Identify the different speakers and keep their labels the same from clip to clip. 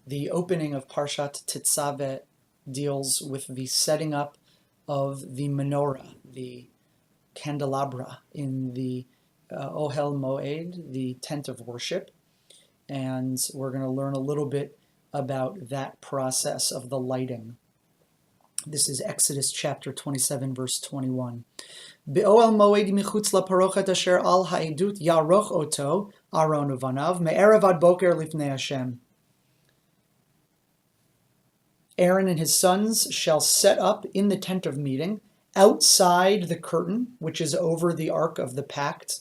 Speaker 1: The opening of Parshat Tetzaveh deals with the setting up of the menorah, the candelabra in the Ohel Moed, the tent of worship. And we're going to learn a little bit about that process of the lighting. This is Exodus chapter 27, verse 21. Be'oel moed michutz laparochet asher al ha'edut yaroch oto Aaron uvanav me'erev ad boker lifnei Hashem. Aaron and his sons shall set up in the tent of meeting outside the curtain, which is over the ark of the pact,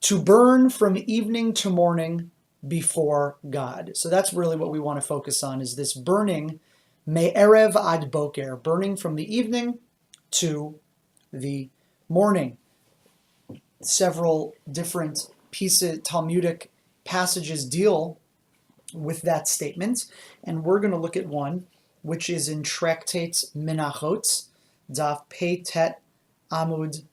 Speaker 1: to burn from evening to morning before God. So that's really what we want to focus on, is this burning, me'erev ad boker, burning from the evening to the morning. Several different Talmudic passages deal with that statement, and we're going to look at one which is in Tractate Menachot, Daf Pei Tet Amud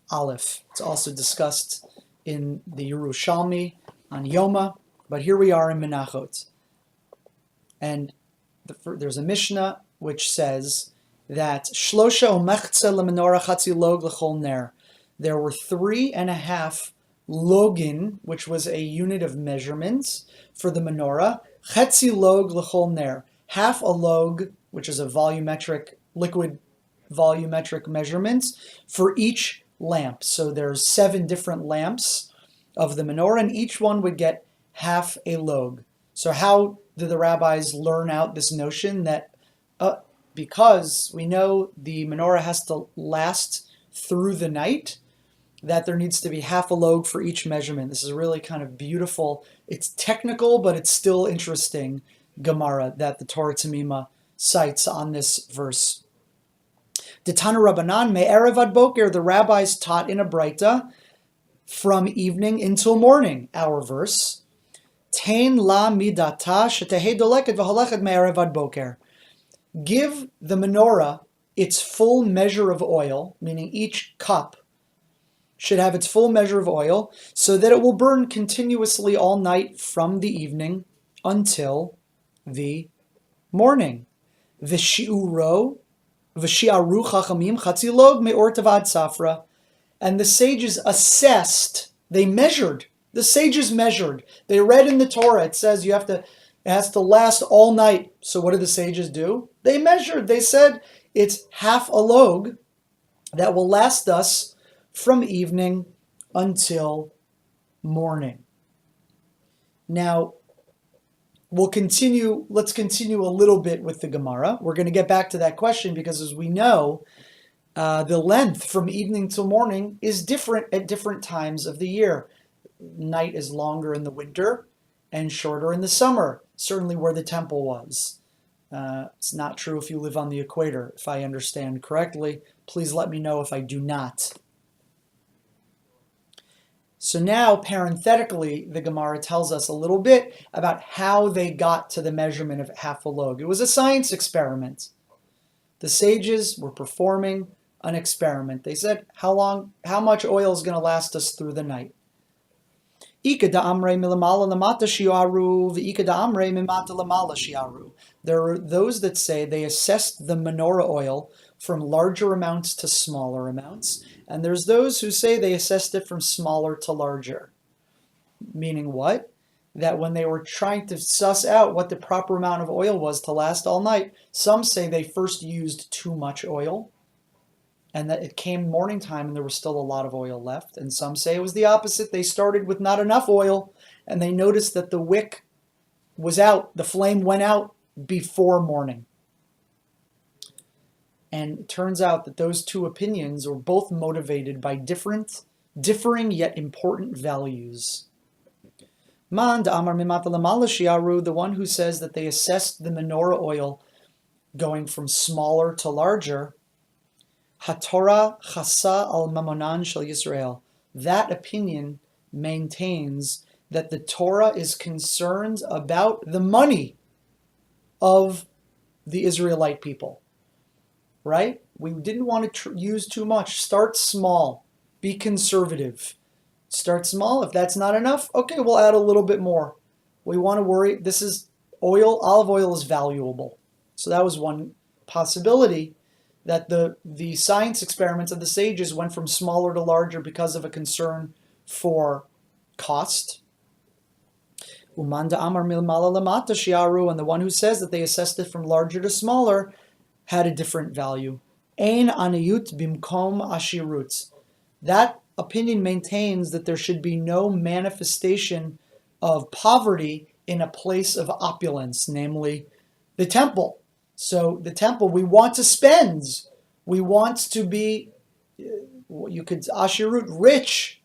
Speaker 1: Aleph. It's also discussed in the Yerushalmi on Yoma, but here we are in Menachot. And there's a Mishnah which says that Shlosha umechze lemenorah chatzi log l'chol ner. There were 3.5 login, which was a unit of measurements for the menorah. Chetzi log l'chol ner. Half a log, which is a liquid volumetric measurements for each lamp. So there's 7 different lamps of the menorah, and each one would get half a log. So how did the rabbis learn out this notion that because we know the menorah has to last through the night, that there needs to be half a log for each measurement? This is really kind of beautiful. It's technical, but it's still interesting Gemara that the Torah Temimah cites on this verse. Detana Rabbanan me'erev ad boker, the rabbis taught in a Braita from evening until morning. Our verse, Tein la midata shetehei doleket v'holeket me'erev ad boker. Give the menorah its full measure of oil, meaning each cup should have its full measure of oil, so that it will burn continuously all night from the evening until the morning. V'shi'aru chachamim chatzi log me'or tavad safra. And the sages assessed, they measured. The sages measured. They read in the Torah, it says it has to last all night. So what did the sages do? They measured. They said it's half a log that will last us from evening until morning. Now, let's continue a little bit with the Gemara. We're going to get back to that question because, as we know, the length from evening till morning is different at different times of the year. Night is longer in the winter and shorter in the summer, certainly where the temple was. It's not true if you live on the equator, if I understand correctly. Please let me know if I do not. So now, parenthetically, the Gemara tells us a little bit about how they got to the measurement of half a log. It was a science experiment. The sages were performing an experiment. They said, how much oil is going to last us through the night? There are those that say they assessed the menorah oil from larger amounts to smaller amounts, and there's those who say they assessed it from smaller to larger. Meaning what? That when they were trying to suss out what the proper amount of oil was to last all night, some say they first used too much oil, and that it came morning time and there was still a lot of oil left. And some say it was the opposite. They started with not enough oil, and they noticed that the wick was out, the flame went out before morning. And it turns out that those two opinions were both motivated by differing yet important values. The one who says that they assessed the menorah oil going from smaller to larger, HaTorah chasa al mamonan shel Yisrael. That opinion maintains that the Torah is concerned about the money of the Israelite people. Right? We didn't want to use too much. Start small. Be conservative. Start small. If that's not enough, okay, we'll add a little bit more. We want to worry. This is olive oil is valuable. So that was one possibility, that the science experiments of the sages went from smaller to larger because of a concern for cost. Umanda Amar Milmala Lamata Shiaru, and the one who says that they assessed it from larger to smaller had a different value. Ein aniyut bimkom ashirut. That opinion maintains that there should be no manifestation of poverty in a place of opulence, namely the temple. So the temple, we want to spend. We want to be, you could, ashirut, rich,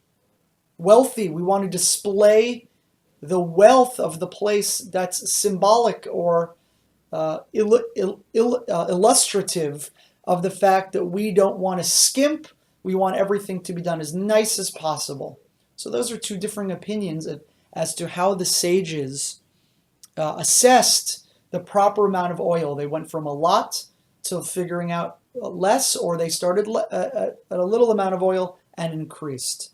Speaker 1: wealthy. We want to display the wealth of the place that's symbolic or illustrative of the fact that we don't want to skimp. We want everything to be done as nice as possible. So those are two different opinions as to how the sages assessed the proper amount of oil. They went from a lot to figuring out less, or they started at a little amount of oil and increased.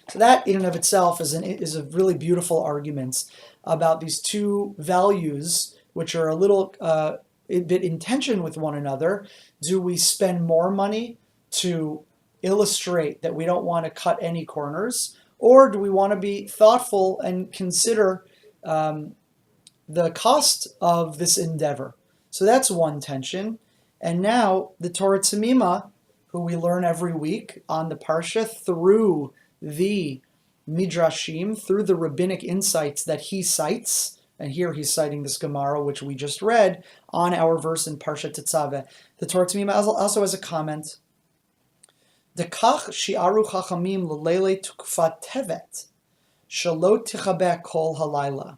Speaker 1: So that in and of itself is a really beautiful argument about these two values, which are a little bit in tension with one another. Do we spend more money to illustrate that we don't want to cut any corners, or do we want to be thoughtful and consider the cost of this endeavor? So that's one tension. And now the Torah Temimah, who we learn every week on the Parsha through the midrashim, through the rabbinic insights that he cites, and here he's citing this Gemara, which we just read, on our verse in Parsha Tetzaveh. The Torah Temimah also has a comment. Dekach shi'aru chachamim l'leile tukfat tevet, shelo tichabeh kol halayla.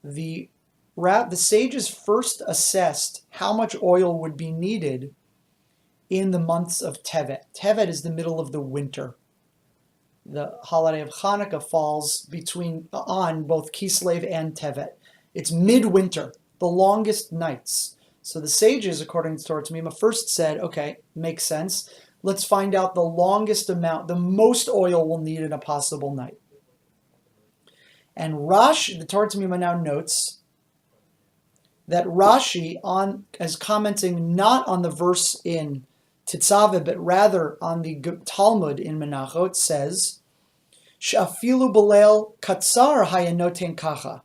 Speaker 1: The sages first assessed how much oil would be needed in the months of Tevet. Tevet is the middle of the winter. The holiday of Hanukkah falls on both Kislev and Tevet. It's midwinter, the longest nights. So the sages, according to Torah Temimah, first said, okay, makes sense. Let's find out the longest amount, the most oil we'll need in a possible night. And Rashi, the Torah Temimah now notes that Rashi, as commenting not on the verse in Tetzaveh, but rather on the Talmud in Menachot, says, She'afilu b'leil katzar hayanoten kacha,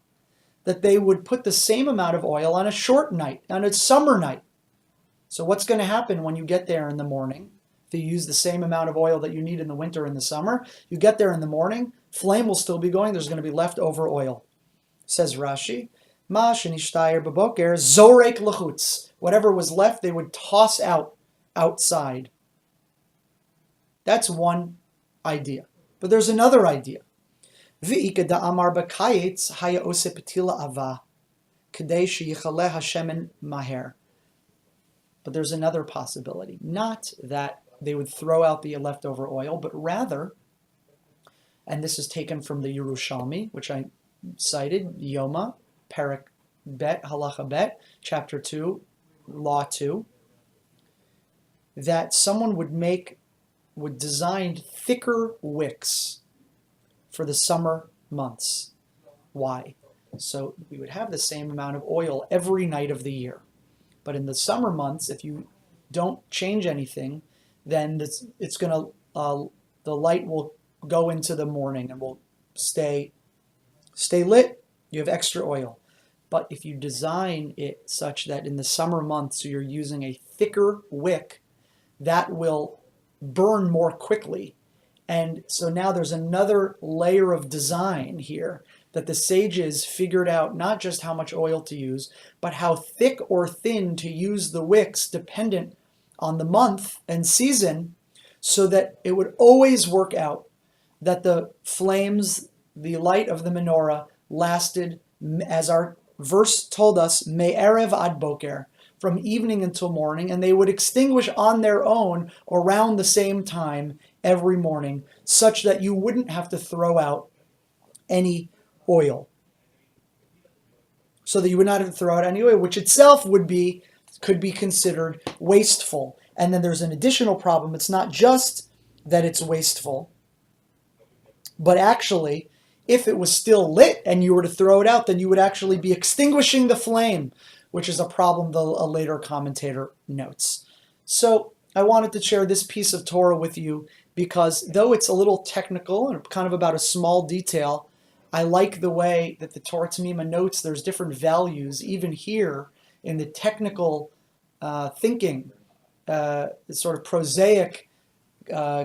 Speaker 1: that they would put the same amount of oil on a short night, on a summer night. So what's going to happen when you get there in the morning? If you use the same amount of oil that you need in the winter and the summer, you get there in the morning, flame will still be going, there's going to be leftover oil. Says Rashi, Ma shenishtayir b'boker zorek lechutz. Whatever was left, they would toss outside. That's one idea. But there's another idea. V'ika da'amar b'kayetz haya ose petila ava k'dei sheyichaleh hashemen maher. But there's another possibility. Not that they would throw out the leftover oil, but rather, and this is taken from the Yerushalmi, which I cited, Yoma, Perek Bet, Halacha Bet, Chapter 2, Law 2, that someone would design thicker wicks for the summer months. Why? So we would have the same amount of oil every night of the year. But in the summer months, if you don't change anything, then it's going to, the light will go into the morning and will stay lit. You have extra oil. But if you design it such that in the summer months you're using a thicker wick, that will burn more quickly. And so now there's another layer of design here that the sages figured out, not just how much oil to use, but how thick or thin to use the wicks dependent on the month and season, so that it would always work out that the flames, the light of the menorah, lasted, as our verse told us, me'erev ad boker, from evening until morning, and they would extinguish on their own around the same time every morning, such that you wouldn't have to throw out any oil. So that you would not have to throw out any oil, which itself could be considered wasteful. And then there's an additional problem. It's not just that it's wasteful, but actually if it was still lit and you were to throw it out, then you would actually be extinguishing the flame, which is a problem a later commentator notes. So I wanted to share this piece of Torah with you because though it's a little technical and kind of about a small detail, I like the way that the Torah Temimah notes there's different values even here in the technical thinking, sort of prosaic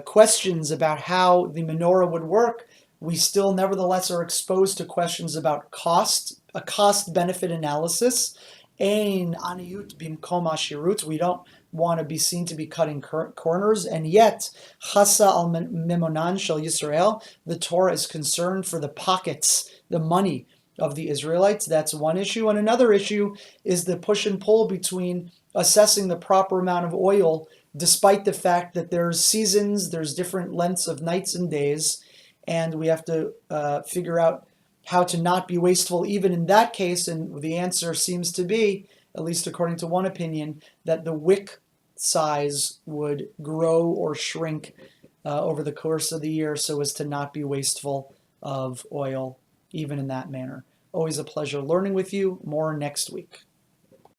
Speaker 1: questions about how the menorah would work. We still nevertheless are exposed to questions about cost, a cost-benefit analysis. Ein aniyut bimkom ashirut. We don't want to be seen to be cutting corners, and yet chasa al memonan shel Yisrael. The Torah is concerned for the pockets, the money of the Israelites. That's one issue, and another issue is the push and pull between assessing the proper amount of oil, despite the fact that there's seasons, there's different lengths of nights and days, and we have to figure out how to not be wasteful even in that case. And the answer seems to be, at least according to one opinion, that the wick size would grow or shrink over the course of the year so as to not be wasteful of oil even in that manner. Always a pleasure learning with you. More next week.